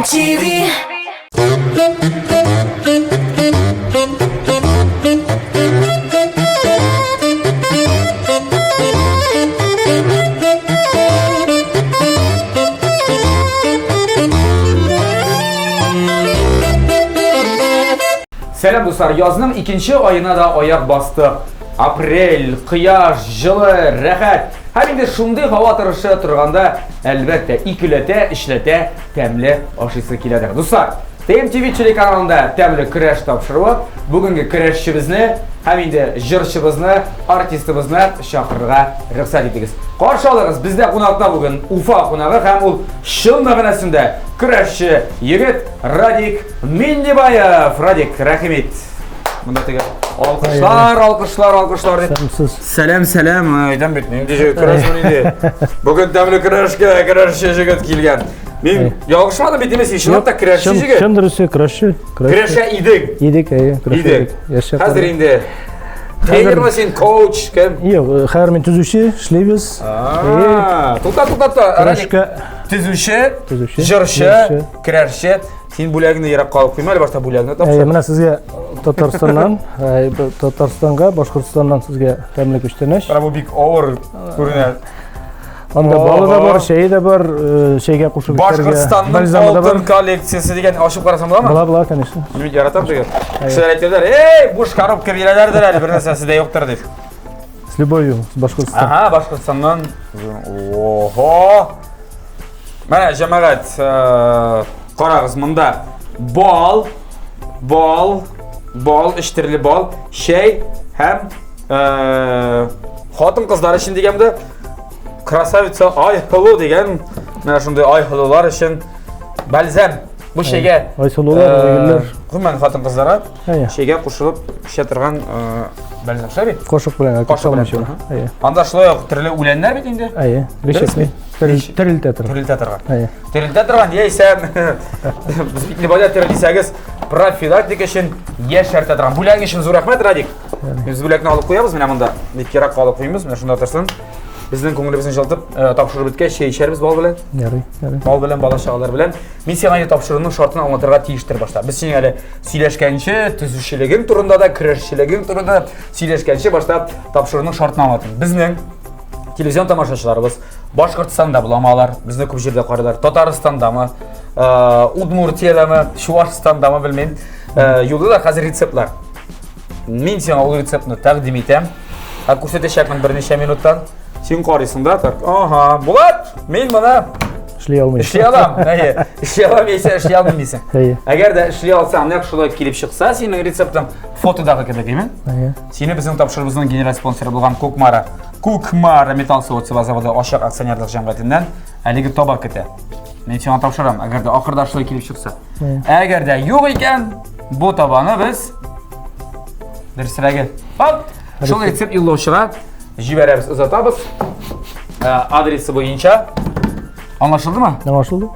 MTV. Selam dostlar, yazının ikinci ayına da ayak bastı. Aprel, kıyaş, жылы, rahat. Hem de şunday hava tırışı turganda elbette ikilete, işlete, temli aşısı keledi. Dostlar, TMTV telekanalında temli kreş tapşırığı. Bugünkü kreşçimizni, hem de jırçımızны, artistimizni şakırığa rıxsat etdiniz. Qarşı alırız, bizde konakta bugün Ufa konağı hem ol şın mağınasında kreşçi yigit Radik Mindibayev. Radik, rahmet. Bunda tege alkışlar deyip. Selam. Aydan bitmeyim diyecek kreş bunuydu. Bugün temli kreşçi jigit kelgen. Men yolg'ishmadim bitimiz ishonibdi kreşçi jigit. Shundirisi kreşçi. Kreşe idik. Yedik, Yedik. Hozir endi trenermi sen, coach kim? Yo'q, har men tuzuvchi ishlaymiz. To'xta. Kreşka Tuzuvchi, tuzuvchi, jurchi, kreşchi. Sen bulagini yarab qolib qo'ymayli, boshqa bulagini topshir. mana sizga Tatarstonga, Boshqirdistondan sizga tamlik ishtanash. Bu big over ko'rinadi. Onda balı da var, şeyi de var, şeyge qo'shib Boshqirdistonning oltin kolleksiyasi degan oshib qarasam bo'ladimi? Bular, конечно. Nima yaratam degan. Kishilar aytadilar, "Ey, bo'sh korobka beralardilar, bir narsasida yo'qdir" deb. С любовью, с Boshqirdiston. Aha, Boshqirdistondan. Oho. Mana jamoat qarag'iz bunda bol, ishtirli bol, şey ham xotin qizlar uchun deganimda krasavitsa ayhulu degan mana shunday ayhulular uchun balzam bu şeyga Aysollar, o'yinlar. Qulman xotin qizlara şeyga qo'shilib ishlab turgan balzam shabi. Qo'shiq bilan, qo'shiq bilan. Anda shulay turli o'yinlar bit endi. Решетный. Tiriltatirgan. Tiriltatirgan deysam, biz bitni boya tirilsagiz profilaktika uchun yashartirgan. Bularga uchun zo'r rahmat Radik. Biz bularni olib qo'yamiz, mana bunda bitkiroq olib qo'yamiz, mana shunda tursin. Bizning ko'nglimizni jiltib topshirib bitgan şey isharimiz bol bilan. Yari. Bol bilan, bola chaqalar bilan. Men senga topshiriqning shartini anlatırga tiyishtir boshda. Biz sen hali siylashgancha, tuzuvchiliging turida da, kirishchiliging turida siylashgancha boshda topshiriqning shartini anlatdim. Bizning televizion tomoshachilarimiz Boshqirdistonda bulamalar, bizni ko'p yerda qaralar. Tataristondami, Udmurtiyadami, Shuvashistondami bilmayman. Yo'ldalar hozir retseptlar. Men senga o retseptni taqdim etam. Ko'rsatishim bir necha minutdan. Sen qaraysan-da, aha, bo'lat. Men mana ishlay olmayman. Ishlay olaman. Ishlay olmaysan, ishlay olmaysan. Agarda ishlay olsam, naq shulay kelib chiqsa, sening retseptdan fotodaga kerakmi? Seni bizning topshirig'imizning general sponsori bo'lgan Ko'kmara metall suvosti zavodi Oshiq aksionerlik jamg'iyatidan haligi to'bak keti. Men senga topshiraman, agarda oxirida shulay kelib chiqsa. Agarda yo'q ekan, bu tobani biz dirsiraga hop, shul retsept yo'llovchiga jiberamiz, uzatamiz. Adresi bo'yicha. Anlaşıldımı? Anlaşıldı.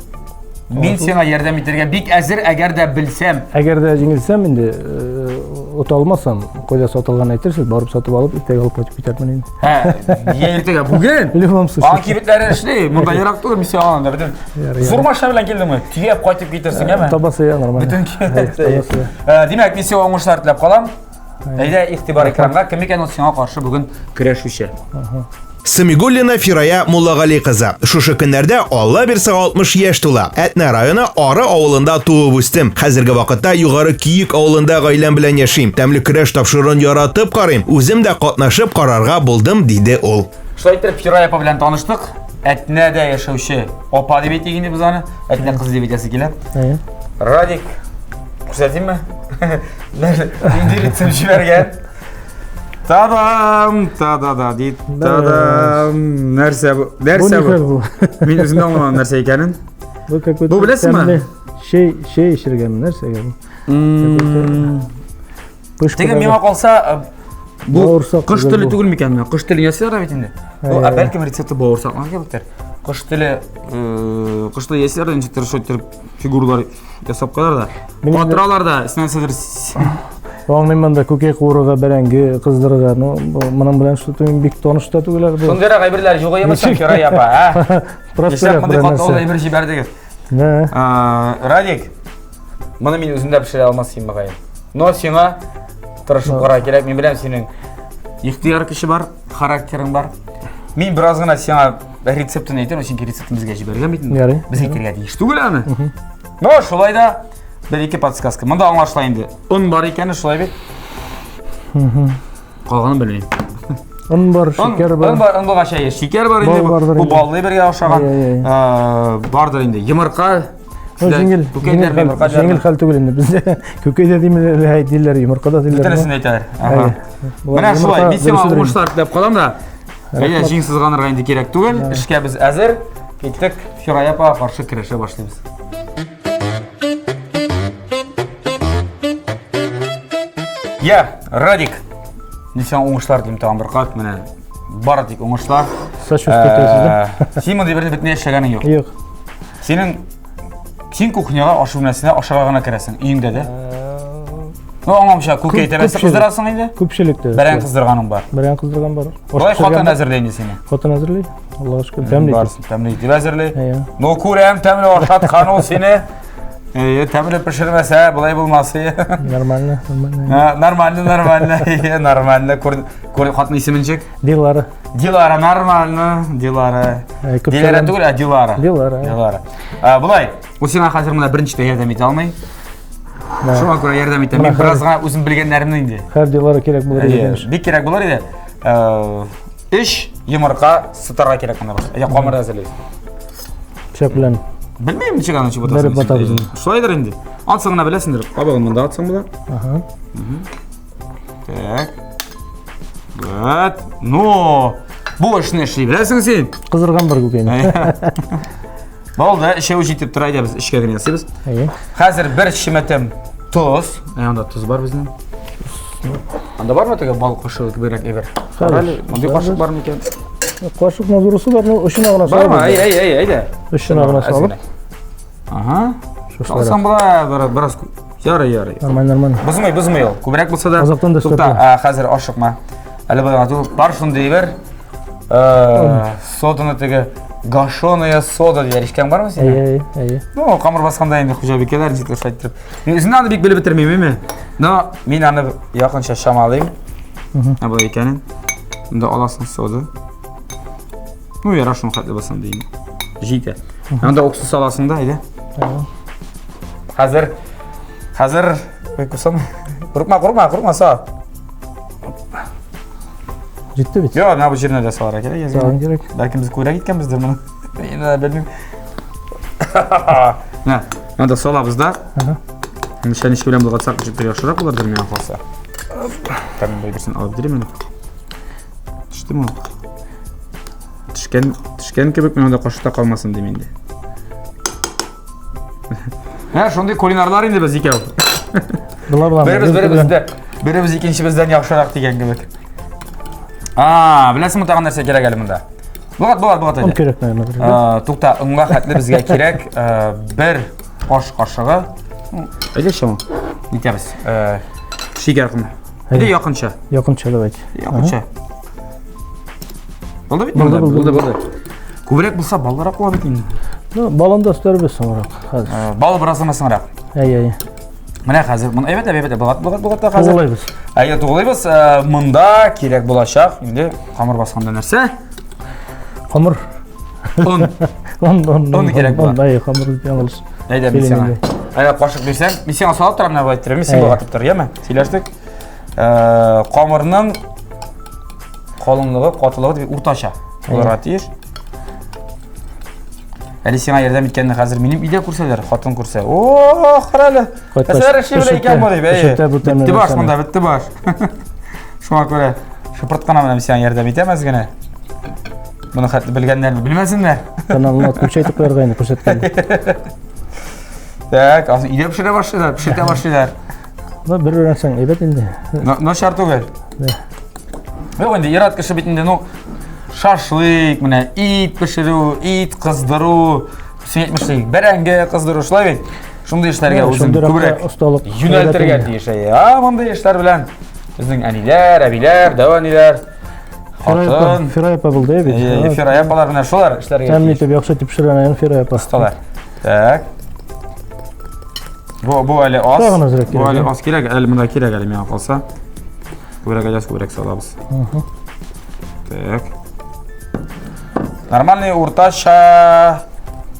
Men senga yordam etirga bek azir agarda bilsam. Agarda jingilsam endi o'ta olmasam, qo'yda sotilgan aytirsiz, borib sotib olib, ertaga olib qo'yib ketaman endi. Ha, ertaga bugun. Ilhom sushi. Ankibitlari ishli, bunda yaroq turib misolanda butun. Zo'r mashina bilan keldimmi? Tugab qaytib ketirsin-mi? Tobasi ya normal. Butun. Demak, men senga o'ng'ishlar tilab qolam. Ayda e'tibor ekranға kim ekan senga qarshi bugun kurashuvchi. Самигуллина Фирая Муллагали кызы. Шушы көннәрдә Алла бирсә 60 яшь тула. Әтнә районы Ары авылында туып үстем. Хәзерге вакытта Югары Киек авылында гаиләм белән яшим. Тәмле көрәш тапшырын яратып карыйм. Үзем дә катнашып карарга булдым, диде ул. Шулай итеп Фирая апа белән таныштык. Әтнәдә яшәүче апа дип әйтгәндә без аны. Әтнә кыз дип әйтәсе килә. Радик, күрсәтимме? Инде рецепт җибәргән. Tadam, Nerse bu? Men o'zimdan olmagan narsa ekanini. Bu bilasizmi? Şey ishirgan narsa ekan. Degan menga qolsa bu qish tili tugilmi ekan? Qish tili yasaylar endi. Bu balkim retsepti bo'g'irsoqlarga bitar. Qish tili yasaylar endi turib figuralar yasab qo'yarlar. Xotiralarda isnasadir Anlayman da kökek uğruğa berengi kızdırıga bunun bilen şutun bik tanışta tuğular bu. Şundara gaybirler yo'q emas Firay apa, ha? Professor bunday qotib ayber jiberdik. Ne? Радик, мұны мен өзімді пішіре алмасайын бағайын. Но сеңа тырышып қара керек, мен білем сенің иқтияр күші бар, характерің бар. Мен біраз ғана сеңа рецептін айтын, сенге рецептін бізге жіберген бейтін. Ярай. Бізге терге дейшті көлемі. Но шолайда бір-екі подсказка. Мұнда аңлашылайынды. Ұн бар екені шолай бет. Қалғанын білмеймін. Un бар, şeker бар. Ұн бар, шәйе. Шекер бар Бал енді. бардыр Бұл енді. баллы берге ашаған. Бардыр енді. Йымырқа. Жеңіл хәл түгел енді. Бізде көкейде деймелер, йомырқада деймелер. Бүтінісін айтар. Мына шулай, мен сен ұңғыштар тілеп қалам да. Жеңсіз ғанырға енді керек түгел. Ішке біз әзір. Кеттік, Фирая апа қаршы кіріше башлаймыз. Радик. Мен сен ұңғыштар тілім тағам бір қат. Міне бар тек ұңғыштар. Saç üstü Сен мұндай бірді бітіне шағаның жоқ. Yok. Сен кухняға ашу бөлмесіне ашаға ғана кіресің, үйіңде де. Оңамша көкей тәбәсі қыздырасың енді? Көпшілікті. Бәрән қыздырғаның бар. Бәрән қыздырған бар. Бұлай қатын әзірлейді сені? Қатын әзірлей. Аллаға шүкір. Тәмлейді. Барсың, тәмлейді деп әзірлей. Но көрем тәмлі ошат қану сені. Тәмлі пішірмәсә, бұлай болмасы. Нормально. Нормально. Қатын есімін чек? Дилара. Дилара, нормально. Дилара. Дилара түгіл, Дилара. Дилара. Бұлай, осыған қазір мұна біріншіде ердем ете алмай. Шуңа көре ердем ете. Мен біразға өзім білген нәрімді енді. Қәр Дилара керек болар еді. Бек керек болар еді. Үш йымырқа сытарға керек қана бар. Қамырды әзірлейсің. Шәпілен. Білмеймін неше ғана шеп Бәрі батабызын. Шылайдыр енді. Атсың ғана білесіңдер. Қабығын мұнда атсың бұла. Так. Вот. Но, бұл ішіне ішілей білесің сен? Қыздырған бар көкейіне. Болды, ішеу жетіп тұрайды біз ішке кірген есебіз. Қазір бір шеметім тұз. Анда тұз бар біздің. Анда бар ма тегі бал қошы бүйрек ебір? Мұндай қошық бар ма екен? Қошық мазурусы бар, ұшын ағына Бар салып. ма? Әйді. Ұшын ағына салып. Шалсам бұла біраз яры. Нормально. Бұзмай ол. Көбірек бұлса да. Азаптан да Тұқта, қазір ашық ма? Әлі бұлға тұл бар шынды ебір. Содыны тегі гашоная сода deyər. İşkən var mı sənə? No, qamır basqanda indi xo'jabiklar jitli şaytırıb. Men özümdən də bek belə bitirməyim. No, men ani yaxınca şam alayım. Ha bu ekanın. Bunda alasın soda. No, yaraşın xatlı basan deyim. Jite. Bunda oksus alasın da idi. Hazır qo'ysam. Qurma sağ. Ciddi bit. Yo'q, mana bu yerine de sağara kerak. Sağın gerek. Belki biz ko'rak ketganmizdir buni. Endi bilmayman. Mana da solamiz da. O'sha ish bilan bo'lg'atsak juda yaxshiroq bo'lardi men xohlasa. Tamam, birisini olib beraman. Tushdimi? Tushgan kebek menda qo'shida qolmasin deyman. Ha, shunday kulinarlar endi biz ikov. Birimiz ikkinchimizdan yaxshiroq degan kebek. Bilasizmi tag'in narsa kerak hali bunda. Bo'g'at edi. Kerak nima? To'xta, unga xatli bizga kerak bir osh qoshiqi. Aytishim. Netamiz. Shekar qilma. Hadi yoqincha. Yoqincha davayt. Yoqincha. Bo'ldi. Ko'proq bo'lsa ballaraq qo'yib eting. Balonda üstleri sonrak. Bal biraz sonrak. Ay. Mana hozir, buni evet bo'g'at hozir. To'g'laymiz. Ayga to'g'laymiz. Munda kerak bo'lashaq. Endi qamir bosganda narsa. Qamir. Un kerak bo'ladi. Ay, qamir yang'ilish. Ayda misana. Ayda qo'shiq bersam, misana solib turaman deb aytiraman. Sen bo'g'atib turaymi? Silashdik. Qamirning qolinligi, qotiligi deb o'rtacha. O'ratish. Әлі сен айырдам еткенде қазір менің үйде көрселер, қатын көрсе. Ооо, қаралы. Әсәр іші біле екен бұл дейбі. Бітті баш, мұнда бітті баш. Шуңа көре, шыпыртқана мұнам сен айырдам етеміз гіне. Бұны қатты білгендер mi? Білмесіңдер. Каналына көшетіп қойырғайны көрсеткенде. Так, үйде пішіре башылар, пішірте башылар. Бір өрәңсің, ебет енді. Но шарт өгел. Yok енді, ират кіші бетінде, şaşlık, it pişiru, it kızdırу, sünnetmişlik, berenge kızdırу, şulay bek. Şunday işlerge özün köbürek yöneltirgen diye şey. Bunday işler bilen bizning aniler, abiler, davaniler, hatun. Firaya yapıldı ya bek. Firaya yapalar bilen şular işlerge. Təmin etib, yaxşı etib pişirən ayını firaya yapar. Ustalar. Так. Bu әлі az. Tağın azırak Bu kerak. әлі az kerak, әлі мына kerak әлі мені қалса. Көбірек ajaz көбірек салабыз. Так. Нормальный орташа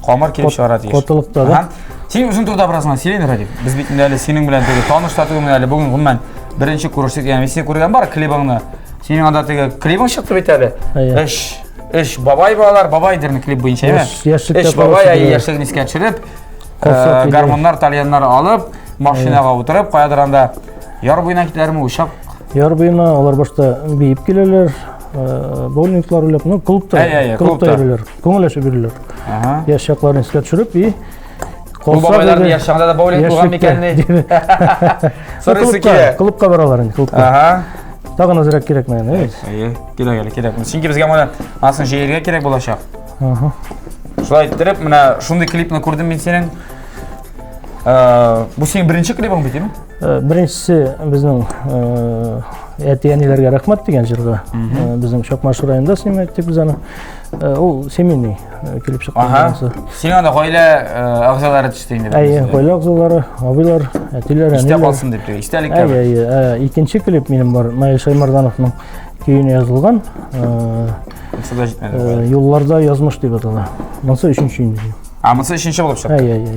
қамыр келіп шығарады. Qotuluqda da. Сен uzun turda бірасынан селен Радик. Біз бетінде әлі сенің білән теге таныш татуың әлі бүгін ғұммен бірінші көрсеткен. Яғни сен көрген бар клибыңны. Сенің анда теге клибың шықты бет әлі. Іш бабай балалар, бабай дерні клип бойынша еме. Іш бабай яшілігін еске түсіріп, гармондар, тальяндар алып, машинаға отырып, қоядыранда яр бойына кетерімі ушақ. Яр бойына олар башта бейіп келелер, боулингтар ойлап, клубта жүрілер, көңілеші жүрілер. Яшшақларын еске түсіріп, Бұл бабайлардың яшшағында да боулинг болған мекеніне. Сұрысы ке. Клубқа бараларын, клубқа. Тағын азырақ керек мәйін, Керек. Сенке бізге мұны асын жейерге керек болашақ. Шылай тұрып, мұна шундай клипні көрдім мен сенің. Бұл сенің бірінші клипің бейті ме? Біріншісі біздің әтиянилерге рахмат деген жырға. Біздің Шоқмашы районында снимайттық біз аны. Ол семейный клип шыққан. Сенің анда қойлы ағзалары түштейін деп. Қойлы ағзалары, абайлар, әтилер, Істе қалсын деп. Істелік Екінші клип менің бар. Майыл Шаймардановның күйіне жазылған. Yollarda yazmış деп аталы. Мынсы үшінші үйінде. Мынсы үшінші болып шықты?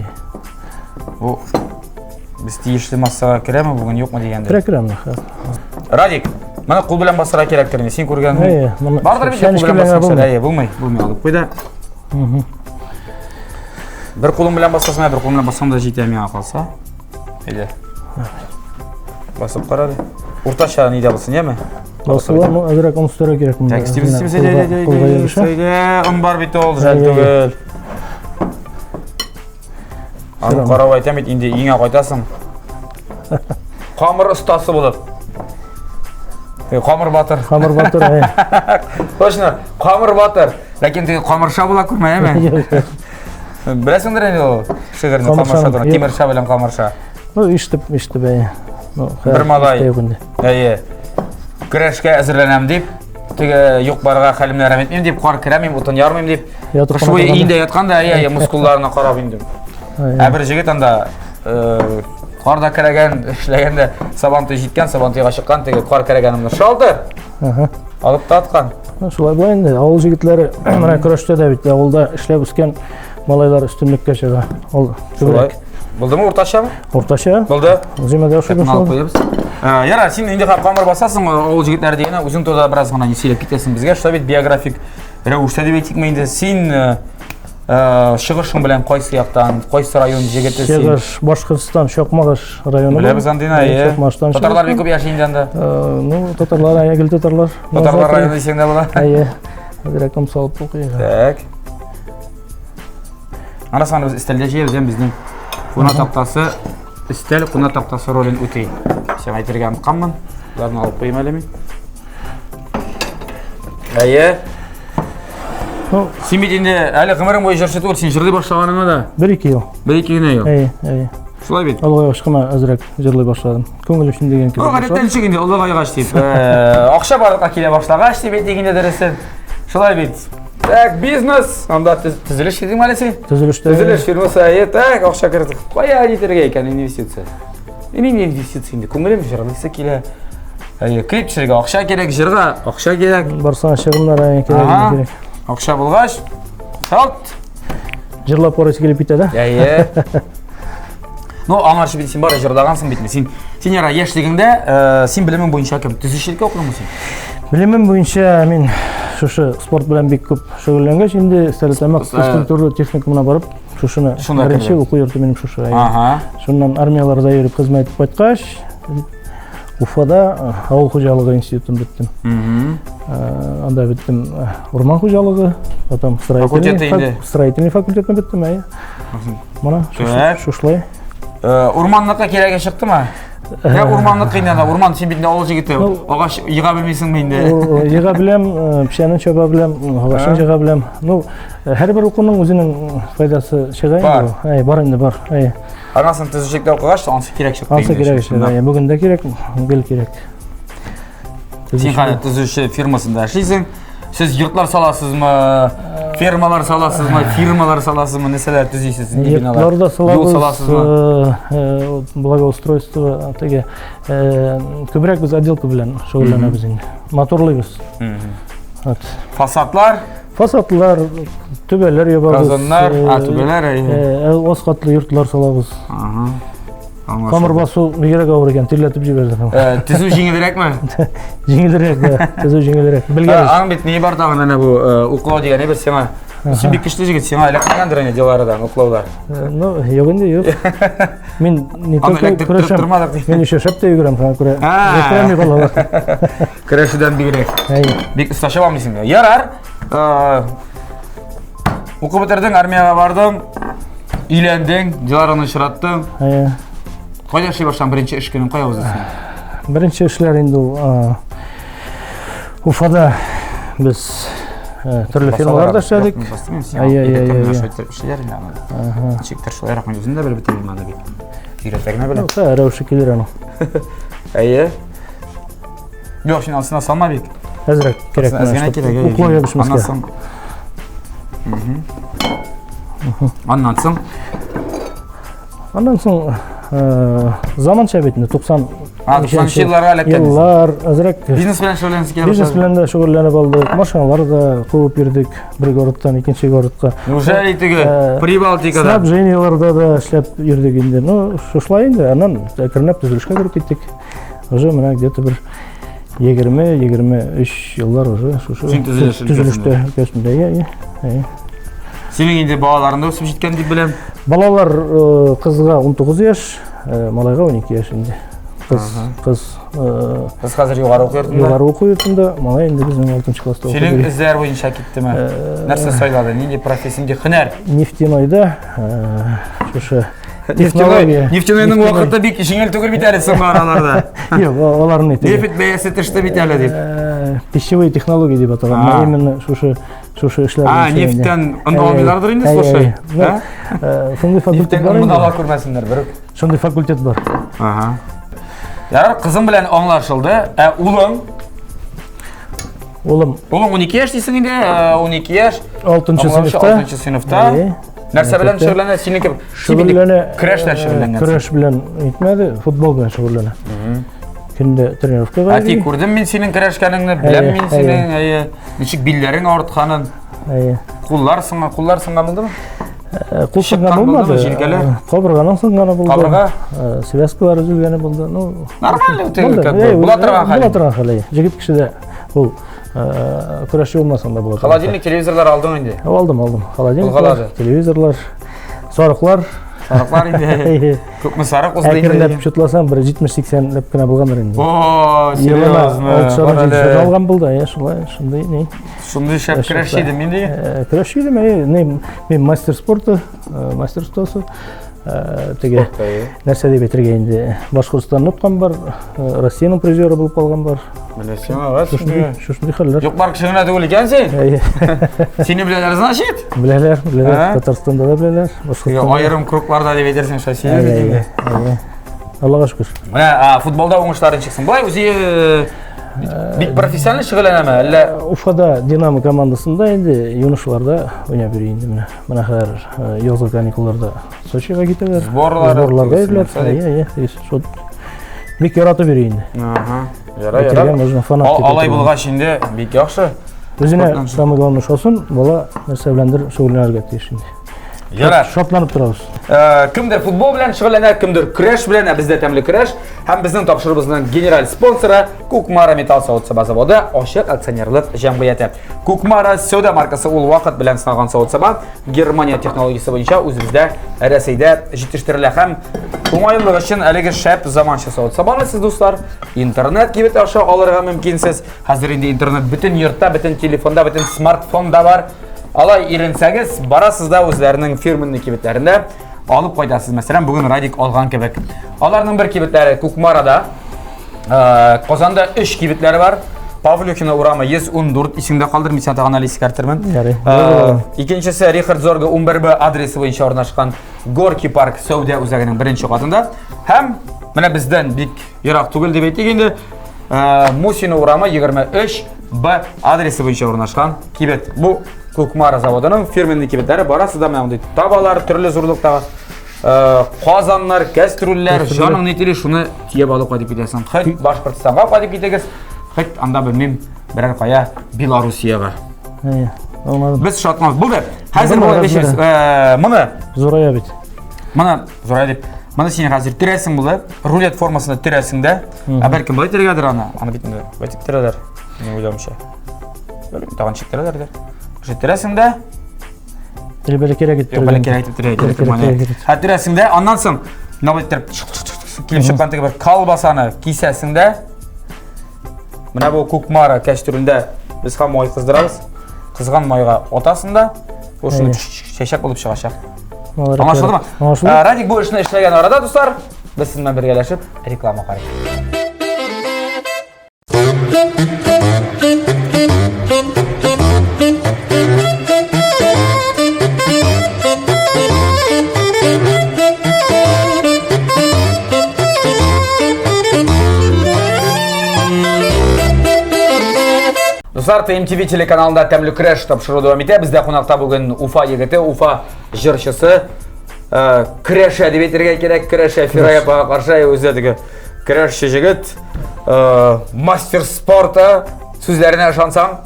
Біз тиешті массаға кіремі бүгін жоқ ма дегенде? Кіремі. Радик, мына құл білен басыра керектеріне сен көрген бардыр бейде құл білен басыра? Болмай алып қойда. Бір құлым білен басқасына, бір құлым білен басқам да жете әмеға қалса. Еде. Басып қарады. Орташа неде болсын, еме? Басылар, әзірек ұмыстыра керек. Ұн бар бейті ол жәл түгіл. Аны қарау айтам ет, енді ең қайтасың. Қамыр ұстасы болып. Қамыр батыр. Қамыр батыр, Точно, қамыр батыр. Ләкен теге қамырша бола көрмей, әме? Білесіңдір енді ол? Шығырны қамырша тұрын, темірша білем қамырша. Иштіп, Бір малай. Күрешке әзірленем деп, теге yok барға қалімді әрәметмем деп, қар кіремем, ұтын ярмем деп, қышы бойы үйінде ятқанда, мұскулларына қарап ендім. Әбір жегет анда қарда кіреген, ішлегенде сабанты жеткен, сабантыға шыққан, теге қар кірегенімді шалды, алып та атқан. Шулай бұл енді, ауыл жігітлері мұна күреште де бітті, ауылда ішлеп үскен малайлар үстінлікке шыға. Болды ма орташа ма? Орташа. Болды. Өзіме де ұшығын шылды. Яра, сен енді қамыр басасың, ауыл жігітлері дегені, өзің тода біраз ғана неселеп кетесің бізге. Что бет биографик рәуішті деп етік мейді. Сен шығышың білен қойсы яқтан, қойсы район жегеті сен? Шығыш, Башқұртстан, Шоқмағыш районы. Біле бізан дейін, Татарлар бек көп яшайын дәнді? Татарлар, әйгіл татарлар. Татарлар районы есеңді бұла? Әдірәкім салып оқиға. Так. Анасаны біз істелде жейбізден біздің Құна тақтасы, істел құна тақтасы рөлін өтей. Сен айтырға ұмытқанмын. Бұларын алып қойым әлемен. Сен бетінде әлі ғымырың бойы жүршеті ол, сен жырлай баштағаныңа да? 1-2 ел. 1-2 күн ел? Солай бет? Алға ашқыма әзірек жырлай баштадым. Көңіл үшін деген кезде баштадым. Ғареттен шегінде Алға ағаш деп. Ақша барлыққа келе баштағаш деп дегенде дәрістен. Солай бет. Так, бизнес. Анда түзіліш кедім әлі сен? Түзіліш фирмасы так, ақша кірдік. Қоя әдетерге екен инвестиция. Мен инвестицияңды көңілем жырғысы келе. Клип түсірге ақша керек, жырға ақша керек. Барсана шығындар керек. Ақша болғаш. Салт. Жырлап орайсы келіп бітеді. Аңаршы бейді сен бары жырдағансың бетіне. Сен яра ештігіңді сен білімің бойынша кім? Түзішілікке оқыдың мұсың? Білімім бойынша мен шушы спорт білән бек көп шөгілленгеш, енді стәлетамақ физкультура техникумына барып, шушыны бірінші оқу йорты менің шушы. Шуннан армияларда еріп қызмет етіп қайтқаш, Уфада ауыл қожалығы институтын біттім. Анда біттім орман қожалығы, потом строительный факультетіне біттім. Мұна шушлай. Урманлыққа кереге шықты ма? Урманлық қиынданда, урман сен бетінде ауыл жігіті, оғаш еға білмейсің мейінде? Еға білем, пішәнін шөба білем, оғашын жеға білем. Әр бір оқуның өзінің пайдасы шығайын? Бар енді, бар. Арнасын түзішекті оқығаш, ансы керек шықты? Ансы керек шықты, бүгінде керек, гіл керек. Сен қаны түзіші фирмасында әшейсің, сіз йұртлар саласыз ма, Фермалар саласызмы, фирмалар саласызмы, нәселер түзейсіз? Йортларда салабыз, благоустройство, теге көбірек біз отделка белән шөгыльләнәбез инде. Моторлыйбыз. Фасадлар? Фасадлар, төбәләр ябабыз. Газоннар, төбәләр. Аз катлы йортлар салабыз. Камыр басу бигрәк авыр икән, тирләтеп җибәрде. Төзү җиңелрәкме? Җиңелрәк, төзү җиңелрәк. Белгән. Аң бит ни бар тагын әнә бу уклау дигән бер сиңа. Син бик көчле җигит, сиңа эләкмәгәндер инде делардан уклаулар. Ну, юк инде, юк. Мин не только көрәшәм. Мин еще шәптә йөгерәм, күрә. Җитәми балалар. Көрәшүдән бигрәк. Бик оста чабамыйсың. Ярар. Укып бетердең, армияга бардың. Үйләндең, деларыңны чираттың. Кайда эшли башлан беренче эш көнең кая узасың? Беренче эшләр инде Уфада без төрле фирмаларда эшләдек. Чиктер шулай рахман үзендә белеп бетердем аны бит. Өйрәтергә беләм. Рәүши килер аны. Әйе. Юк, син ансына салма бик. Әзрәк кирәк. Уклау ябышмаска. Аннан соң заманча бит инде 90 елларга эләккән. Еллар әзрәк Бизнес белән шөгыльләнәсез килә бизнес белән дә шөгыльләнеп алдык. Машиналар да куып йөрдек бер городтан икенче городка. Уже итеге Прибалтикада. Снабженияларда да эшләп йөрдек инде. Ну, шушылай инде. Аннан әкренләп төзелешкә кереп киттек. Уже менә где-то бер 20-23 еллар уже шушы төзелештә кешендә. Синең инде балаларың да үсеп җиткән дип беләм. Балалар кызга 19 яшь, малайга 12 яшь инде. Кыз хәзер югары укый йортында. Югары укый йортында, малай инде безнең 6нчы класста укый. Синең эзләр буенча киттеме? Нәрсә сайлады? Нинди профессия, һөнәр? Нефтяныйда шушы Нефтяныйның вакыты бик җиңел түгел бит әле соңгы араларда. Юк, аларны әйтә. Нефть бәясе төште бит әле дип. Пищевые технологии дип аталган. Именно шушы эшләр. Нефттән алмыйлардыр инде слушай. Шундый факультет бар. Монда күрмәсеннәр бер. Шундый факультет бар. Ярар, кызым белән аңлашылды. Улым 12 яшь дисең инде, 12 яшь. 6нчы сыйныфта. Нәрсә белән шөгыльләнә? Синеке көрәшләр шөгыльләнгән. Көрәш белән итмәде, футбол белән шөгыльләнә. Көндә тренировкага. Әти күрдем мин синең көрәшкәнеңне, беләм мин синең, ничек билләрең авыртканын. Куллар сыңган булдымы? Кул сыңган булмады. Кабырганың сыңганы булды. Кабырга? Связкалар үзелгәне булды. Ну, нормально үтә. Була торган хәл. Җегет кешедә ул көрәшче булмасаң да була. Холодильник, телевизорлар алдың инде. Алдым. Холодильник, телевизорлар, сарыклар инде. Күпме сарык узды инде. Әкренләп чутласам, 70-80 ләп кенә булгандыр инде. О, серьезно. Алган булды, шундай не. Шундай шәп көрәшче идем инде. Көрәшче идем, мен мастер спорты, мастерствосы. Теге нәрсә дип әйтергә инде. Башкортстанны тоткан бар, Россиянең призеры булып калган бар. Беләсең, аваз шушындый хәлләр. Юк, бар кешегә түгел икән син. Сине беләләр, значит? Беләләр. Татарстанда да беләләр. Башкортстанда аерым кругларда дип әйтерсең, шәсине. Аллага шөкер. Менә футболда уңышларын чыксын. Булай үзе бик профессиональ шөгыльләнәме? Әллә Уфада Динамо командасында инде юношыларда уйнап йөри инде. Менә хәзер язгы каникулларда Сочига китәләр. Сборларга йөриләр. Бик яратып йөри инде. Ярар. Алай булгач инде бик яхшы. Үзенә самый главный шосын, бала нәрсә беләндер шөгыльләнергә тиеш инде. Ярар. Шатланып торабыз. Кемдер футбол белән шөгыльләнә, кемдер көрәш белән, бездә тәмле көрәш. Һәм безнең тапшырыбызның генераль спонсоры Кукмара металл савыт-саба заводы Ашык акционерлык җәмгыяте. Кукмара сәүдә маркасы ул вакыт белән сыналган савыт-саба Германия технологиясе буенча үзебездә Рәсәйдә җитештерелә һәм уңайлык өчен әлеге шәп заманча савыт-сабаны сез дуслар интернет кибет аша алырга мөмкинсез. Хәзер инде интернет бөтен йортта, бөтен телефонда, бөтен смартфонда бар. Алай иренсәгез, барасыз да үзләренең фирменный кибетләрендә алып кайтасыз. Мәсәлән, бүген Радик алган кебек. Аларның бер кибетләре Кукмарада, Казанда 3 кибетләре бар. Павлюхина урамы 114 исемдә калдырмыйсың тагын әле искәртермен. Икенчесе Рихард Зорга 11Б адресы буенча урнашкан Горки парк сәүдә үзәгенең беренче катында. Һәм менә бездән бик ерак түгел дип әйтик инде. Мусина урамы 23Б адресы буенча урнашкан кибет. Бу Көкмара заводының фирменный кибеттері барасыз да мынандай табалар, түрлі зұрлықтағы қазанлар, кәстрүллер, жаның нетелі шуны тиеп алып қадып кетесің. Қайт Башқұртстанға қадып кетегіз, қайт анда білмем бірер қая Белорусияға. Біз шатқанымыз. Бұл деп, қазір бұл бешеріз, мұны Зорая бет. Мұны Зорая деп, мұны сені қазір тіресің бұл деп, рулет формасында тіресің де, бәлкім бұлай тірегедір ана бетінде, бәйтіп тіредер, мен ойлауымша. Таған шек тіредер. Тіресің де, Бәлі керек еттір. Бәлі керек еттір. Тіресің де, аннан соң, мына бәйттіріп келіп шыққан тегі бір қалбасаны кейсесің де, мына бұл көкмара кәштүрінде біз қан мой қыздырамыз. Қызған майға отасың да, осыны шешек болып шығашақ. Аңашылды ма? Радик бұл ішіне ішлеген арада, достар, біз сізмен біргелешіп реклама қарайық. Достар, TMTV телеканалында тәмлі күреш тапшыруды өметі. Бізде қонақта бүгін Уфа егіті, Уфа жыршысы. Күреш әдебетерге керек, күреш Фирая қаршай өзедігі күреш жігіт. Мастер спорта сөздеріне шансаң.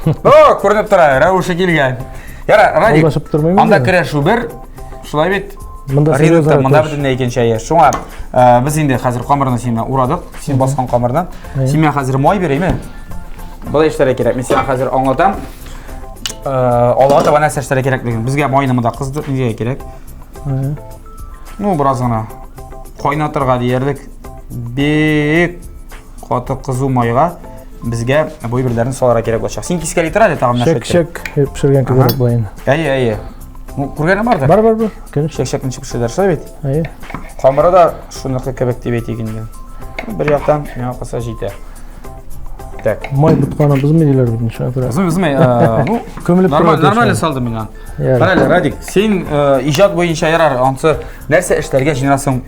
Көрініп тұра, рәуіші келген. Яра, Радик, анда күреш өбір, шылай бет. Ринутта, мұнда бітінде екен шайы. Шуңа, біз енді қазір қамырына сені ұрадық, сен басқан қамырдан. Сен мен қазір мой берейме? Бұлай іштері керек. Мен сен қазір аңлатам. Алға табан әсі іштері керек деген. Бізге майнымы да қызды неге керек. Ну, біраз ғана қойнатырға дейерлік. Бек қаты қызу майға бізге бой бірлерін солара керек болшақ. Сен кескелі тұрады тағымна шөтті? Шек пішірген кедерік бұлайын. Әйе. Көргені барды? Бар. Шек-шекінші пішірдер шылай бет? Әйе. Қамыры да шынықты кәбекте бет екенген. Бір жақтан мен қыса жейті. Май бұтқаны бізме дейлер бітін шағыр. Бізме, нормально салды мен. Қарайлы, Радик, сен ижат бойынша ярар, ансы нәрсе іштерге жинасың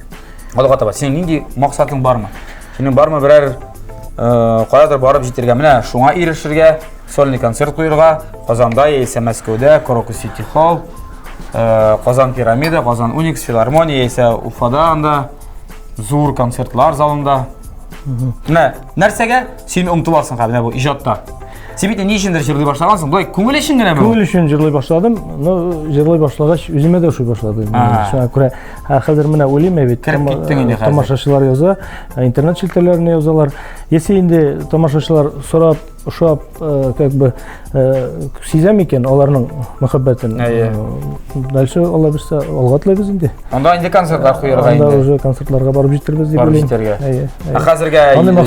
алуға таба. Сен нендей мақсатың бар ма? Сенің бар ма бірер қоядыр барып жетерге, міне шуңа ирешірге, сольный концерт қойырға, Қазанда, есе Мәскеуде, Крокус Сити Холл, Қазан Пирамида, Қазан Уникс, Филармония, есе Уфада анда, зур концертлар залында. Нәрсеге сен ұмтыласың қабына бұл ижатта. Сен бейте не ішіндер жырлай баштағансың? Бұлай көңіл үшін гіне бұл? Көңіл үшін жырлай баштадым. Жырлай баштағаш өзіме де ұшай баштады. Қазір міне өлейм әбет. Тамашашылар яза, интернет шілтерлеріне язалар. Есе енді тамашашылар сұрап, ұшап, сезем екен оларының мұхаббетін. Дальше олар бірсе олға тылай біз енді. Онда енді концертлар қойырға енді? Онда уже концертларға барып жетір біз деп өлейм. Қазірге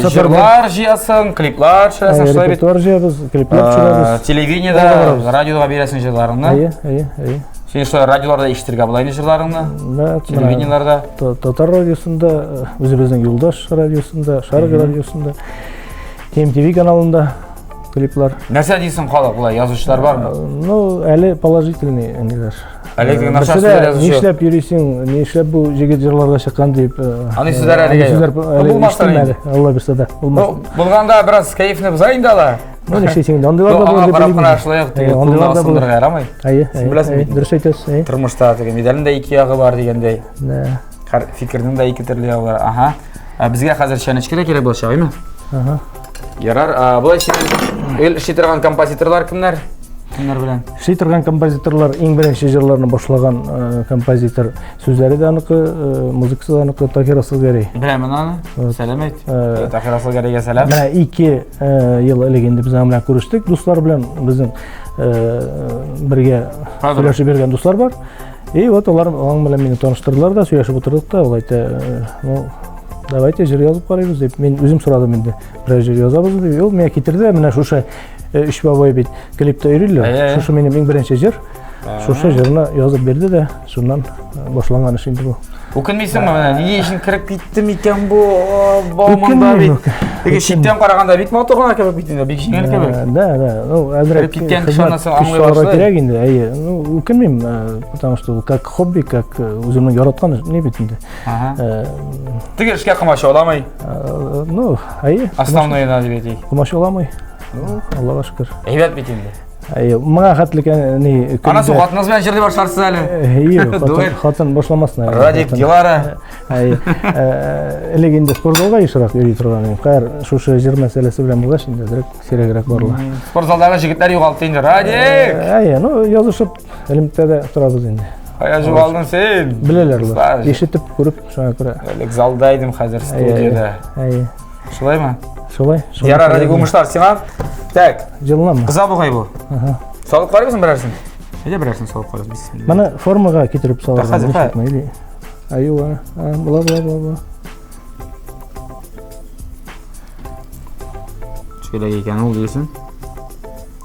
жырлар жиясың, клиплар шығасың, шылай бет? Клиплар жиябыз, клиплар шығабыз. Телевидениеда, радиоға бересің жырларыңны? Әйе. Сен что, радиоларда ештерге бұлайны жырларыңны? Телевидениеларда? Татар радиосында, өзіміздің Юлдаш радиосында, Шарғы радиосында, TMTV каналында клиплар. Нәрсе дейсің қалық бұлай, yazушылар бар ма? Ну, әлі положительный әнелер. Әлі нашасылар жазушы? Не ішлеп үйресің, не ішлеп бұл жегет жырларға шыққан дейп. Аны сөздер әліге жоқ? Әлі іштім әлі, Алла бірсе да. Бұлғанда біраз кайфны бұзайын дала? Ну, не іштесің де, ондайлар да бұл деп білеймін. Ондайлар да бұл. Сен білесің дұрыс айтасың. Тұрмышта медалінің да екі яғы бар дегендей. Фикірдің да екі түрлі яғы бар. Бізге қазір шәнішкеде керек бұл шағы ме? Ярар, бұлай сенің іште тұрған композиторлар кімдер? Кімдер білен? Іште тұрған композиторлар ең бірінші жырларына башлаған композитор. Сөздері де анықы, музыкасы да анықы Тахир Асылгарей. Білемін аны, сәлем айт. Тахир Асылгарейге сәлем. Мына 2 ел әлегенде біз амына көріштік. Достар білен біздің бірге сөйлеші берген достар бар. И вот олар оң білен мені таныштырдылар да, сөйлешіп отырдық та, ол айты, давайте жыр yazып қарайбыз деп, мен өзім сұрадым енді, біраз жыр yazабыз деп, ол мен кетірді, міне шуша 3 бабай бет клипті үйрілі, шуша менің ең бірінші жыр, шуша жырына yazып берді де, сонан башланған іш енді бұл. Өкінмейсің ма, неге ішін кіріп кеттім екен бұл, баумында бет. Еге шеттен қарағанда бет ма отырған әкебек бетінде, бек жеңел кебек? Да, әзірек қызмет күшсалға керек енді, өкінмеймін, потому что как хобби, как өзімнің яратқан не бетінде. Түгел ішке қымашы оламай? Ну, Основной надо бетей. Қымашы оламай, Аллаға шүкір. Әйбәт бетінде? Мага хатлык не. Ана су хатыныз белән җырлый башларсыз әле. Хатын башламасын. Радик Дилара. Элек инде спортзалга ешрак йөри торган. Кайр шушы җыр мәсьәлесе белән булгач инде дирек сирәгрәк барыла. Спортзалдагы җегетләр югалты инде. Радик. Ну язышып элемтәдә торабыз инде. Кая югалдың сен? Беләләр алар. Ишетеп күреп шуңа күрә. Элек залда идем, хәзер студиядә. Шулаймы? Шулай. Яра Радик уңышлар сиңа. Так. Җылламы? Кыза бугай бу. Салып карыйсың берәрсен? Әйдә берәрсен салып карыйбыз бисмилла. Менә формага китереп салган. Хәзер. Аюа. Була. Шулай икән ул дисен.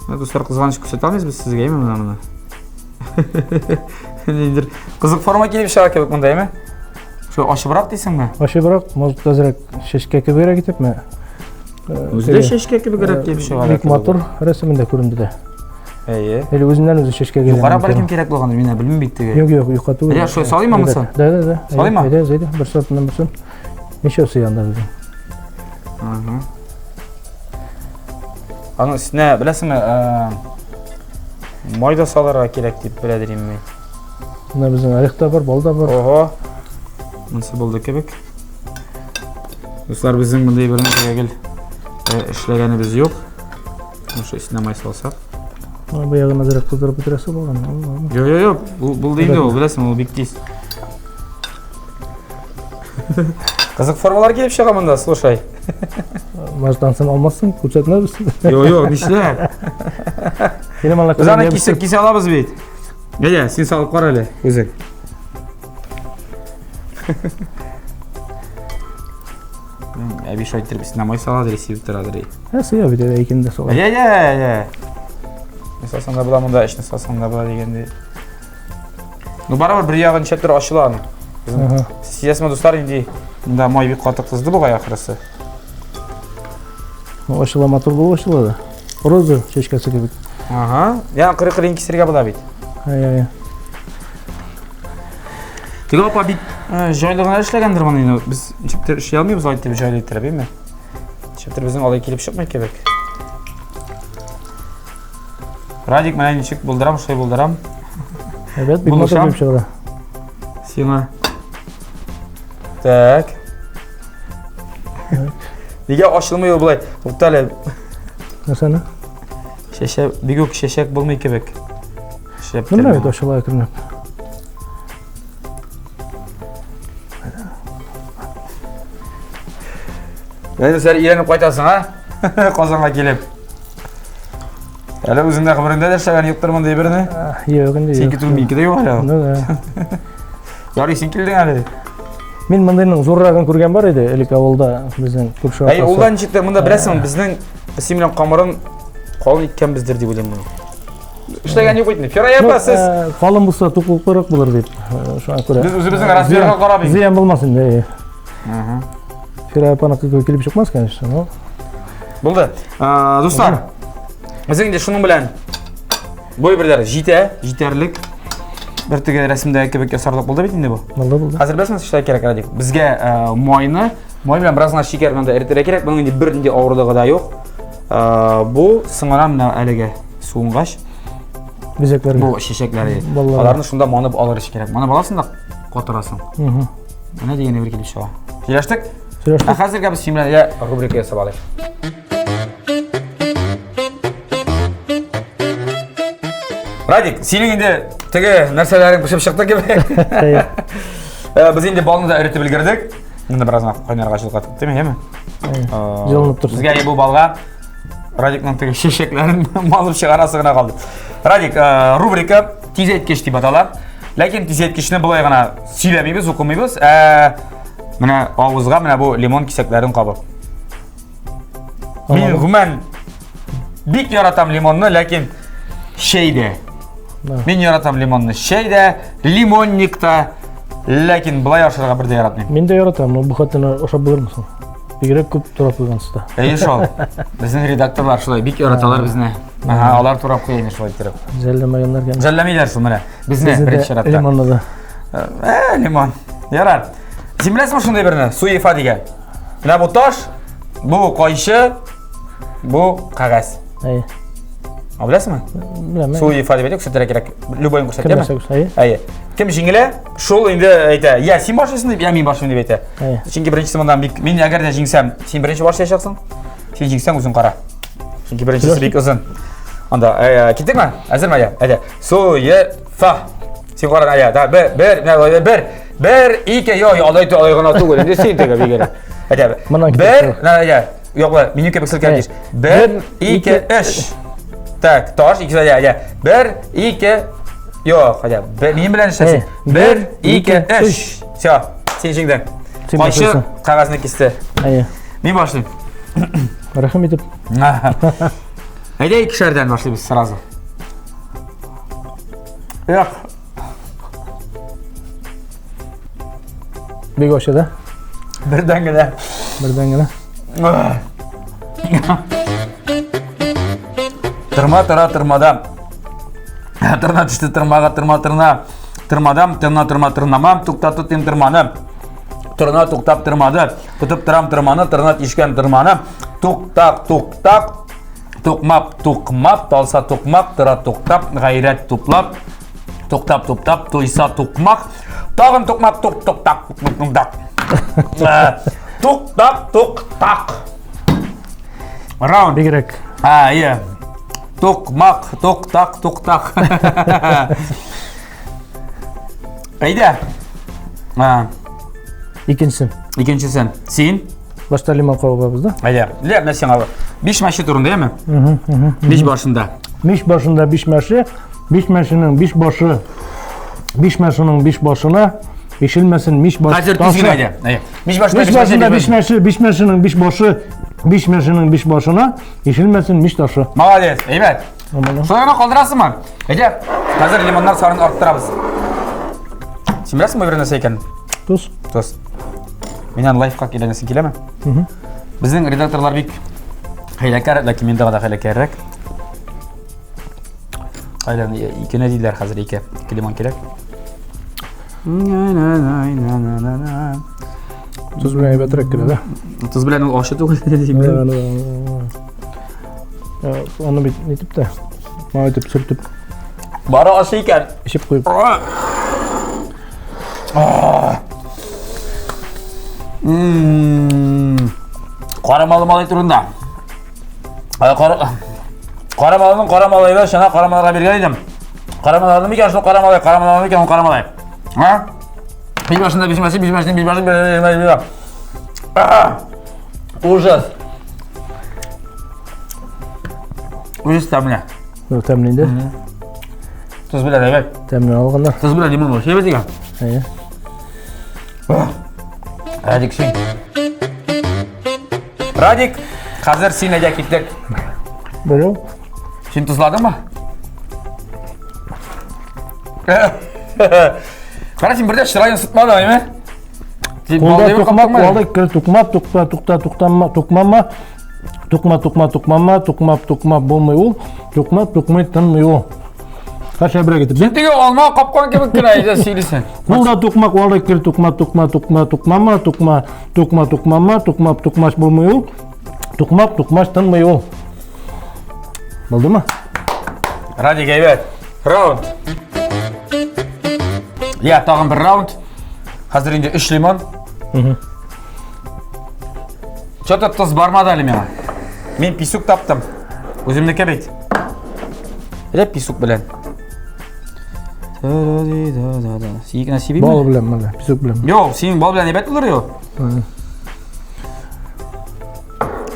Достар кызганыч күрсәтә алмыйбыз без сезгә әйме моны. Нидер кызык форма киеп чыга кебек монда әйме? Шу ачыбрак дисеңме? Ачыбрак, может азрак шешкә кебегрәк итепме? Үздә шешкә кебегрәк киеп чыга. Бик матур рәсемендә күренде дә. Әйе. Әле үзеннән үзе шешкәгә. Югара бәлкем кирәк булгандыр, мин белмим бит теге. Юк, юкату. Әйе, шулай салыйммы монсын? Да. Салыйммы? Әйдә, бер сортыннан берсен. Ничәсе янда безнең? Аның өстенә беләсеңме, майда салырга кирәк дип беләдер инде. Менә безнең арихта бар, балда бар. Ого. Монсы булды кебек. Дуслар, безнең мондай бер нәрсәгә гел эшләгәнебез юк. Шушы өстенә май салсак. Бу ягын азрак кыздырып бетерәсе булган. Юк, булды инде ул, беләсеңме, ул бик тиз. Кызык формалар килеп чыга монда, слушай. Маждансын алмасын, күрсәтмәбез. Юк, нишләп? Без аны кисә алабыз бит. Әйдә, син салып кара әле, үзең. Әби шайтыр бисенә май салады, ресив торады. Сыя бит икенде солай. Әйдә. Эсасын да була монда, эшне сасан да була дигәндә. Ну барабыр бер ягын чәптер ачыла аны. Сезме дуслар инде монда май бик каты кызды бугай ахырысы. Ачыла матур булып ачыла да. Роза чәчкәсе кебек. Я кырык-кырык кисергә була бит. Теге апа бит җайлыгына эшләгәндер моны. Без чәптер эшли алмыйбыз айтып җайлы иттереп, әйме? Чәптер безнең алай килеп чыкмый кебек. Радик менә ничек булдырам, шулай булдырам. Evet, бик матур булып чыга. Сиңа. Так. Нигә ачылмый ул булай? Туктале. Нәрсәне? Шешә, бик үк шешәк булмый кебек. Менә бит ачыла кернеп. Әйдә, сәр иянеп кайтасың, а? Казанга килеп. Әле үзеңдә хәбәрендә дә эшләгән юктырмын ди берне. Юк инде. Син китү микедә юк әле. Ярый, син килдең әле. Мин мондайның зуррагын күргән бар иде, элек авылда безнең күрше апасы. Улдан чиктә монда беләсеңме, безнең Симилән камырын калын иткәнбездер дип уйлыйм мин. Эшләгән юк инде. Фирая апасыз. Калын булса туклыклырак булыр дип. Шуңа күрә. Без үзебезнең размерга карап инде. Зыян булмас инде. Фирая апаныкы килеп чыкмас, конечно, но. Булды. Дуслар, безнең инде шуның белән бой берләр җитәрлек. Бер теге рәсемдә кебек ясарлык булды бит инде бу. Булды. Хәзер беләсезме, эшләр кирәк Радик. Безгә май белән бераз гына шикәр белән дә эретерә кирәк. Буның инде бер нинди авырлыгы да юк. Бу сыңара менә әлегә суынгач. Бизәкләр. Бу шешәкләре. Аларны шунда манып алыр кирәк. Мана баласын да катырасың. Менә дигән бер килеп чыга. Сөйләштек? Сөйләштек. Хәзергә без Симиләгә рубрика ясап алыйк. Радик, синең инде теге нәрсәләрең пешеп чыкты кебек. Без инде балны да эретеп өлгердек. Инде бераз кайнарга җылгатып, тиме? Җылынып торсын. Безгә бу балга Радикның теге шешәкләрен малып чыгарасы гына калды. Радик, рубрика тизәйткеч дип атала. Ләкин тизәйткечне булай гына сөйләмибез, укымыйбыз. Менә авызга менә бу лимон кисәкләрен кабып. Мин гомән бик яратам лимонны, ләкин шәйдә. Мин яратам лимонны шәйдә, лимонникта, ләкин булай ашарга бер дә яратмыйм. Мин дә яратам, но бу хатны ашап булырмы? Бигрәк күп турап куйгансыз да. Әйе шул. Безнең редакторлар шулай бик яраталар безне. Алар турап куя инде шулай иттереп. Зәлләмәгәннәр генә. Зәлләмиләр шул менә. Безне беренче яратты. Лимонны да. Лимон. Ярар. Син беләсеңме шундай берне? Суефа дигән. Менә бу таш, бу кайчы, бу кагаз. Әйе. Bilasizmi? Bilaman. Suv ifoda etadi, ko'rsatlar kerak. Любойni ko'rsatadimi? Ko'rsatadi. Ayy. Kim jingila? Shol endi aytadi. Ya, sen boshlaysan deb, ya men boshlayman deb aytadi. Ayy. Chunki birinchisi bundan men agarda jingsam, sen birinchi boshlayapsan. Sen jingsang uzun qara. Chunki birinchisi bek uzun. Anda ketdikmi? Hazırmı ya? Hadi. Fa. Sen qaran aya. Da bir, iki, yo, olaydi oyog'ini otib qo'ydi. Sen tega begara. Hadi. Bir, ya. Yo'q, menga ko'p sil keldi. 1, 2, 3. Tak, tosh, ikkisi ya. 1, 2, yo'q, hadi. Men bilan ishlasin. 1, 2, 3. Все. Sen jingdan. Qo'shi qog'ozni kesdi. Ayy. Men boshlayman. Rahim etib. Haydi ikişerden başlayalım sırası. Yok. Bir koşuda. Birden gene. Tırmada. Tırna düştü tırmağa tırmamam tukta tutayım tırmanım. Tırna tuktap tırmadı. Tutup tırmanı tırna işken tırmanım. Tuktak. Tukmap, talsa tukmak, tıra tuktap, gayret tuplap, tuktap, tuysa tukmak, tağın tukmak, tuktak. Tuktak. Round. Bigrek. Ha, iyi. Tukmak, tuktak. Haydi. Ha. İkincisi. Sen? Başta limon kavurmamızda. Haydi. Ne sen abi? Biş maşı turunda değil mi? Biş başında. Biş başında biş maşı. Biş maşının biş başı. Biş maşının biş başına. Eşilmesin miş başı. Hazır düzgün haydi. Biş başında biş maşı. Biş maşının biş başı. Biş maşının biş başına. Eşilmesin miş taşı. Молодец. Evet. Sonra kaldırasın mı? Haydi. Hazır limonlar sarını arttırabız. Sen bilasın mı bir narsa ekan? Tuz. Menen lifehack ilanesi kelemi? Bizning redaktorlar bek haylakar, lakin menda da haylakarrak. Aylan ikine deydilar hozir iki limon kerak. Tuz bilan aybatrak kiradi. Tuz bilan u oshi to'g'ri deydi. Onu bitib de. Mana etib sürtüp. Bari oshi ekan. Ishib qo'yib. Qora malay turunda. Qora malaylar shana qora malayga bergan edim. Qora malayni ekan shu qora malayni ekan qora malay. Ha? Bir başında böyle. Ужас. Ужас tamına. Bu temlinde. Tuz bilan evet. Temlini alğanlar. Tuz bilan limon var. Şey ekan. Ayy. Radik sen. Radik, hozir sinaga ketdik. Böyle. Sen tuzladın mı? Qara sen birde chiroying sutmadi mi? Qo'lda to'qmoq, qo'lda ikkala to'qmoq bo'lmay u. To'qmoq tinmay u. Qasha bira ketib. Sen tega olma qopqon kabi kiraydi siylisan. Qo'lda to'qmoq, qo'lda ikkala to'qmoq bo'lmay u. To'qmoq tinmay u. Bo'ldimi? Radik evet. Round. Ya tag'in bir round. Hozir endi 3 limon. Chota tuz barmadi hali menga. Men pisuk topdim. O'zimniki bek. Rep pisuk bilan. Siyik nasibimi? Bol bilan mana, pisuk bilan. Yo'q, sen bol bilan ebat ular yo'q.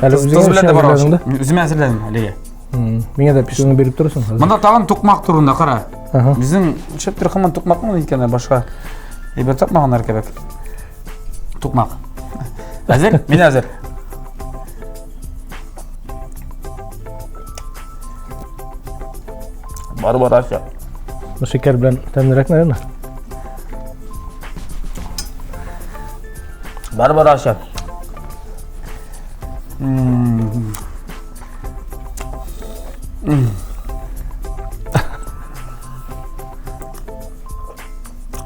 Hali tuz bilan da bor. O'zim hazırladim haliga. Menga da pisukni berib turasan hozir. Bunda tag'in to'qmoq turunda qara. Bizning cheptir xamon to'qmoqmi ekan boshqa. Ebat topmaganlar kerak. To'qmoq. Hazır? Men hazır. Bor aşağı. Bu şeker bilan ta'minrak nerede? Bor aşağı.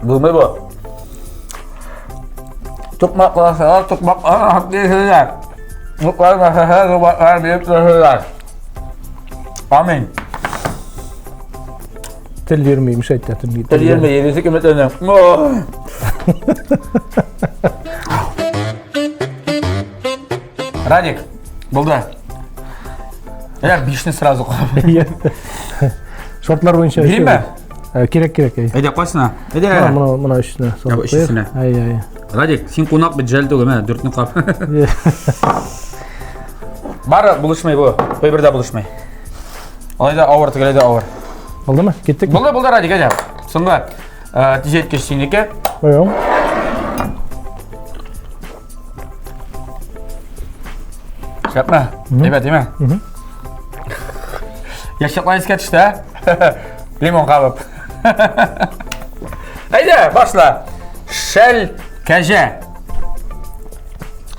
Bulmay bu. To'qmoq qilsalar, to'qmoq deydilar. To'qmoq qilsalar, to'qmoq berib turadilar. Amin. Tel yermeymiş ayttatım. Tel yerme yerisi kime dönüyor. Radik, buldu. Eğer bişini sırası koyalım. Şortlar boyunca. Gireyim mi? Gerek. Hadi koysana. Hadi. Buna üstüne. Ya bu üstüne. Ay. Radik, sen konak bir jeldi oğlum ha, dörtünü kap. Var buluşmayı bu. Koy bir daha buluşmayı. Olayda ağır, tıklayda ağır. Oldu mu? Gittik mi? Buldu Radik hadi. Sonra tijet geçtiğindeki. Koyalım. Yapma. Evet değil mi? Yaşaklayın skeç işte. Limon kalıp. Haydi başla. Şel kece.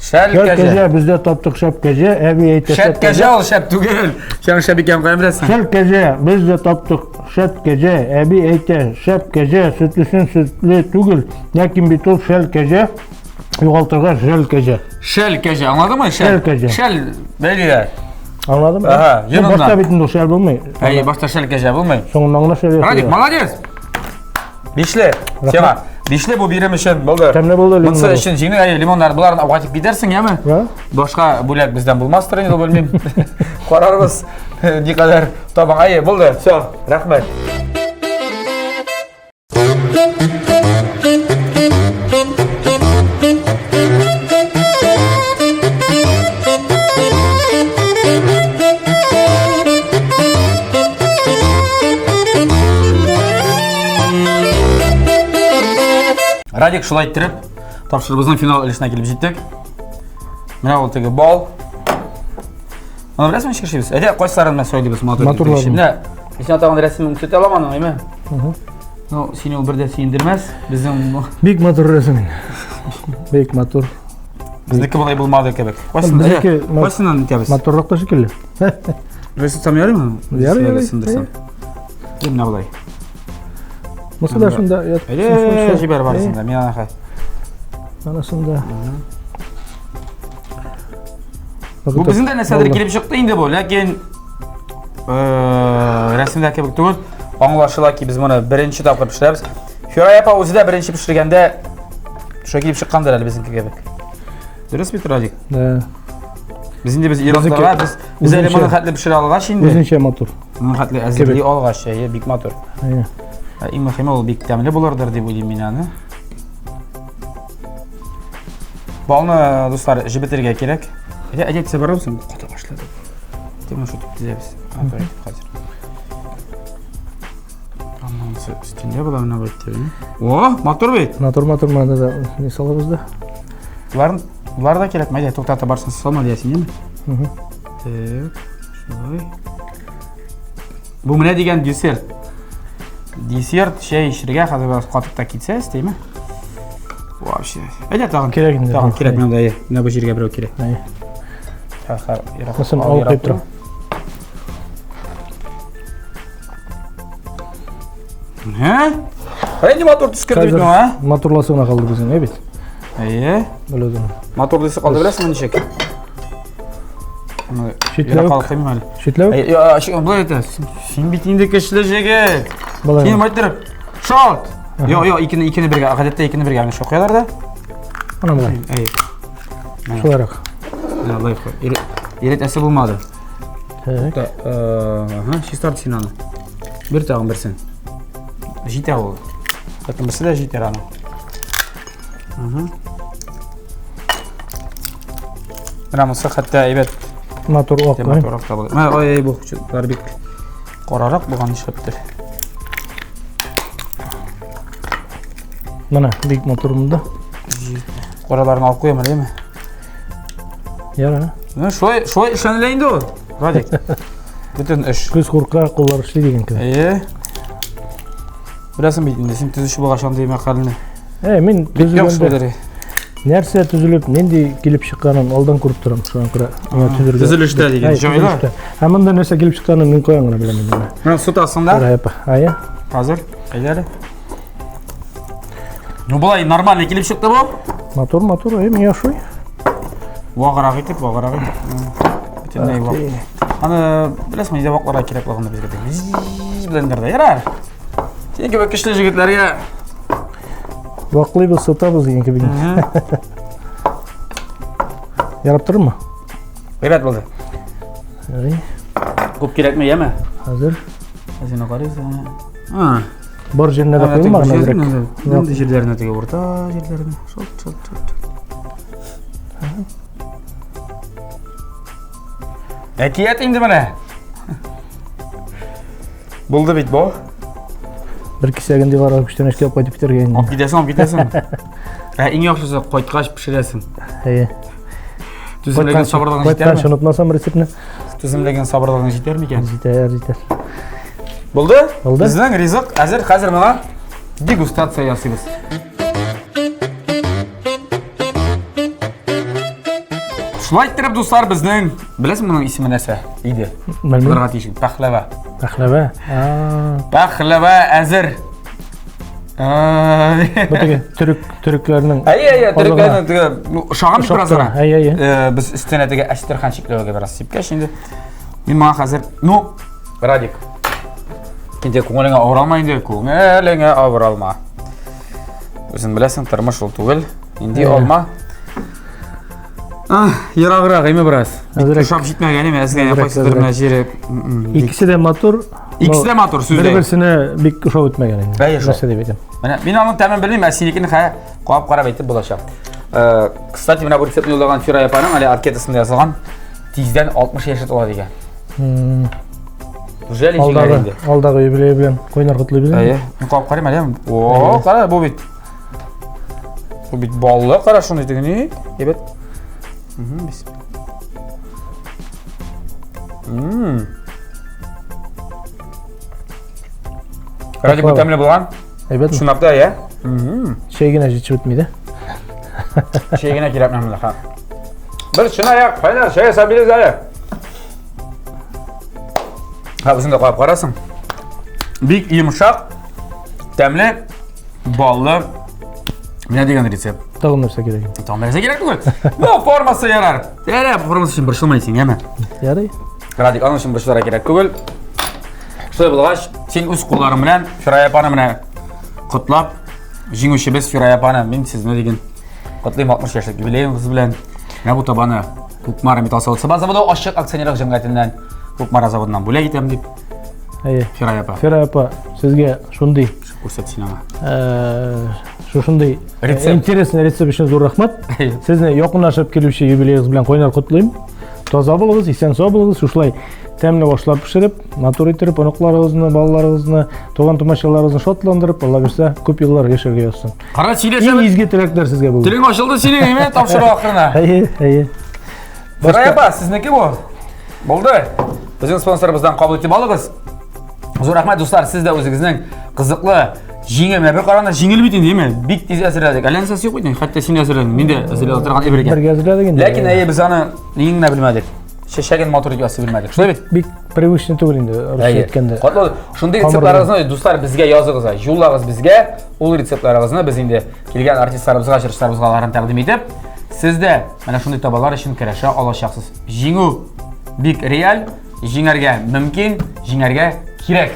Şel kece. Bizde toptuk şep gece. Evi eğitim şep kece ol şep tugel. Sen şep iken koyamazsın. Şep gece. Bizde toptuk şep gece. Evi eğitim şep gece. Sütlüsün sütlü tugel. Yakin bir tol şel gece. Yuvaltırga şel gece. Şel kece anladın mı? Şel kece. Şel belli. Anladın mı? Aha, yanından. Başta bitin o şel bulmuyor. Hayır başta şel kece bulmayın. Sonundan da şel yapıyor. Radik молодец. Dişli. Sema. Dişli bu birim için buldu. Temne buldu limon. Mıntı için jingli limonlar bularını avatıp gidersin ya mı? Ha? Başka bulak bizden bulmazdır yine de bilmem. Kararımız ne kadar tamam ayı buldu. Sağ rahmet. Radik şulay ettirip topşırыбыздың final ілішіне келіп жеттік. Мына ол теги бал. Аны білесің шешеміз. Әде қойсарын мен сөйлейбіз моторларды. Мына сен атаған рәсімін көрсете аламын еме? Ну, сені ол бірде сүйіндірмес. Біздің Бик мотор рәсімін. Бик мотор. Біздікі бұлай болмады кебек. Қойсынан нетеміз. Моторлық та шекелі. Рәсім там ярай ма? Ярай. Мына бұлай. Mesela şunda Әде жібер барысында. Мен анақай. Anasında. Bu bizim de nesedir gelip çıktı indi bu. Lakin resimde kebek değil. Anlaşılan ki biz bunu birinci tapıp pişiririz. Şuraya yapa özü de birinci pişirgende şu gelip çıkandır ali bizimki kebek. Dürüst bir tradik. Bizim de biz İran'da var. Biz elemanı hatlı pişir alğa şimdi. Bizim şey motor. Bunun hatlı azirliği alğa şey, big motor. Aynen. En mühimi ol big temeli bulardır diye bileyim yani. Balını dostlar jibitirge gerek. Әдет сабар мısın? Қата башлады. Демон şu tüp dizemiz. Aperatif hazır. Tamamsı üstünde bu da ne böyle? Oh, motor beyt. Motor manda da ne salırız da. Bunlar da gerek mi? Toktata barsan salma diyesin değil mi? Evet. Şöyle. Bu ne degen desert? Desert şey işirge hazır katıkta gitse değil mi? Вообще. Әдет тағын. Тағын керек мен дайы. Мына бұл жерге біреу керек. Mesela al koyup duralım. He? Haydi motor tüskürdük mü ha? Motorlasına kaldı bizim evet. İyi. Böyle oldu. Motorlusu kaldı bilesin mi nişek? Şitle yok. Şitle yok. Ya şu bu ete. Sen bittiğinde keşilecek. Yine maytırıp. Şot. Yo ikini birge. Akadette ikini birge. Yani şu koyarlar da. Ana mı? İyi. Şu olarak. Allah koy. Eret esi bulmadı. Evet. Şistar Sinan'ı. Bir tağın birsin. Jiter oldu. Bakın birisi de jiter ana. Ramısı hatta evet. Motor ok. Motor ok da bulur. Ay bu garbik. Qorarak buğan işleptir. Mana big motorumda. Qoralarını alıp koyamır değil mi? Yara. Şoy işlenileyindi o. Radik. Bütün iş. Kız korka kollar işli degen ki. İyi. Bilesin bitinde, sen tüzüşü bağışan deyime kalını. Men tüzülgende. Nerse tüzülüp, nendi gelip çıkanın aldan kurup duram şu an kıra. Tüzülüşte degen, joyla. Hemen de nerse gelip çıkanın min koyangına bilemedim ben. Ben süt aslında. Aya. Hazır. Eyleli. Ne bulay, normal gelip çıktı bu? Motor, men yaşoy. Vağırağı gitip. Bütün ney vaq. Hani bilesin, izde vaqlara kerek vaqında bizge de. Bilenlerde yarar. Keyingi bakışlı jigitlarga Vaqtlaymiz, sotamiz degan kabi. Yarab turibmi? Evet bo'ldi. Ko'p kerakmi, yema? Hozir Seni qaraysan. Ha. bor yerine de koyayım mı? Nende yerlerine tege orta yerlerine. Şol. Etiyet indi mana. Buldu bit bu. Bir kisagin divara kuchdan kelib qo'yib bitirgan. Olib ketasan. Eng yaxshisi qo'ytqash pishirasan. Tuzimlagan sabrdan yetermi? Qo'ytqash unutmasam retseptni. Tuzimlagan sabrdan yetermikan? Yeter. Bo'ldi? Bizning rizq hozir mana degustatsiya yasaymiz. Shulay aytib do'stlar, bizning bilasizmi buning ismi nasa? Edi. Bilmayman. Paxlava. Paxlava hozir. Bu Türklerning. Türklerning şağam biraz ara. Biz üstüne Astrixan şekliga biraz sipka. Şimdi men mana hozir Radik. Endi ko'nglinga o'ralmaydi, ko'nglinga o'ralma. O'zing bilasan, turmush ul tug'il. Endi olma. Yarog'roq emi biroz. Shop yetmaganim, azgina qo'ysidirma jeri. İkisi de motor so'zlaydi. Bir-birsini bek ushlab o'tmagan endi. Narsa deb aytaman. Mana men uni tamam bilmayman, senikini qarab aytib bo'lasham. Kstati, mana bu retseptni yo'llagan Fira yapaning hali anketasida yozilgan 10dan 60 yoshga to'ladi ekan. Уже лежит endi. Aldagi yubiley bilan qo'ynar qutlaymiz. Qo'yib qarayman. Qara bu bit. Bu bit bolli, qara shuni degani. Evet. Radik bu tamamla bo'lgan. Evet. Shunaqda ya. Shaygina ichib o'tmaydi. Shaygina kerakmi ha. Bir shuna ya, qaynar shay sabiriz hali. Ha, o'zingda qo'yib qarasan. Bik yumshoq, tamli, bolli. Nima degan retsept? Tag'in narsa kerak. Tag'in narsa kerak ku. Bu formasi yarar. Formasi uchun bir shilmaysan, yema. Yaray. Radik ana uchun bir shillar kerak ku. Shunday bo'lgach, sen o'z qo'llaring bilan Firayapani bilan qutlab, jinguvchi Firayapani, men sizni degan qutlayman 60 yoshlik yubileyingiz bilan. Mana bu tabani Ko'kmara metal zavodi ochiq aksionerlik jamiyatidan Ko'kmara zavodidan bo'lak etam deb. Firayapa, sizga shunday ko'rsatishinglar. Shunday интересный retsept uchun zo'r rahmat. Sizni yaqinlashib keluvchi yubileyingiz bilan qo'ynar qutlayman. Toza bo'ling'iz, eson sog' bo'ling'iz. Shulay tamli boshlab pishirib, motor ettirib, onoqlaringizni, bolalarimizni, to'g'an-tomoshalarimizni shodlantirib, Alloh bersa, ko'p yillar yasharga yozsin. Qara, chilashim. Izgi tilaklar sizga bo'ldi. Tiling ochildi, sening nima topshiriq oxirina. Firayapa, sizniki bu. Bo'ldi. Bizning sponsorimizdan qabul etib oling'iz. Zo'r rahmat do'stlar, sizda o'zingizning qiziqli jingimlar bir qaranda jingilmaydi deymi? Bik tez asirladik. Alansasi yo'q edi. Hatto seni asirladim. Menda asirlab o'tirgan ibr ekan. Birga asirladik endi. Lekin biz uni ningni bilmadik. Sheshagan motoriga asib bilmadik. Shunday bit. Bik привычный tug'il endi aytganda. Shunday retseptlaringizni do'stlar bizga yozing'iz, yo'llag'iz bizga. Ul retseptlaringizni biz endi kelgan artistlarimizga, shirishtarimizga taqdim etib, sizda mana shunday tobalar uchun kirasha olasiz. Jingu bik real, jingarga mumkin, jingarga kerak.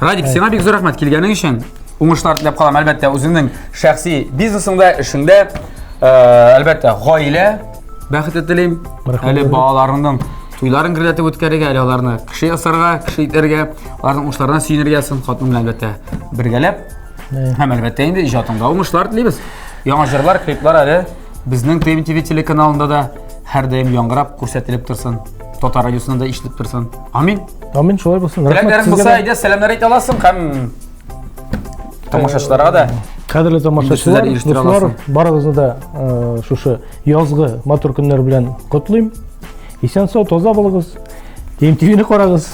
Radik, senga bek zo'r rahmat kelganing uchun. O'ngishlar tilab qolaman albatta o'zingning shaxsiy biznesingda, ishingda, albatta g'oila baxt tilayman. Hali bolalarning to'ylarini kiratib o'tkariga, ularni kishi asarga, kishilarga, ularning o'ngishlardan suyunirgasin, xotin bilan albatta birgalab. Ham albatta endi ijodingda o'ngishlar tilaymiz. Yangi jurlar, kliplar hali bizning TMTV telekanalida da har doim yangrab ko'rsatilib tursin. Totar radiosida ishlab tursin. Amin. Amin, shulay bo'lsin. Rahmat sizga. Ayda salomlar ayta olasizmi? Ham tomoshachilarga da. Qadrli tomoshachilar, do'stlar, baringizni da shu yozgi motor kunlar bilan qutlayman. Eson sog' toza bo'ling'iz. TMTVni qarag'iz.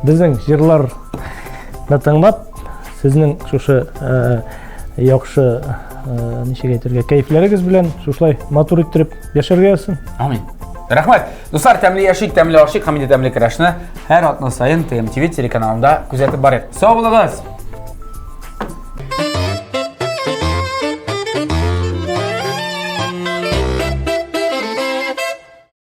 Bizning jirlarni tinglab, sizning shu yaxshi nishaga aytirga kayflaringiz bilan shulay motor ettirib yasharga yozsin. Amin. Rahmat. Do'stlar, tamli yashik, tamli oshik, hamda tamli kirashni har otni sayin TMTV telekanalida kuzatib boring. Sog' bo'ling'iz.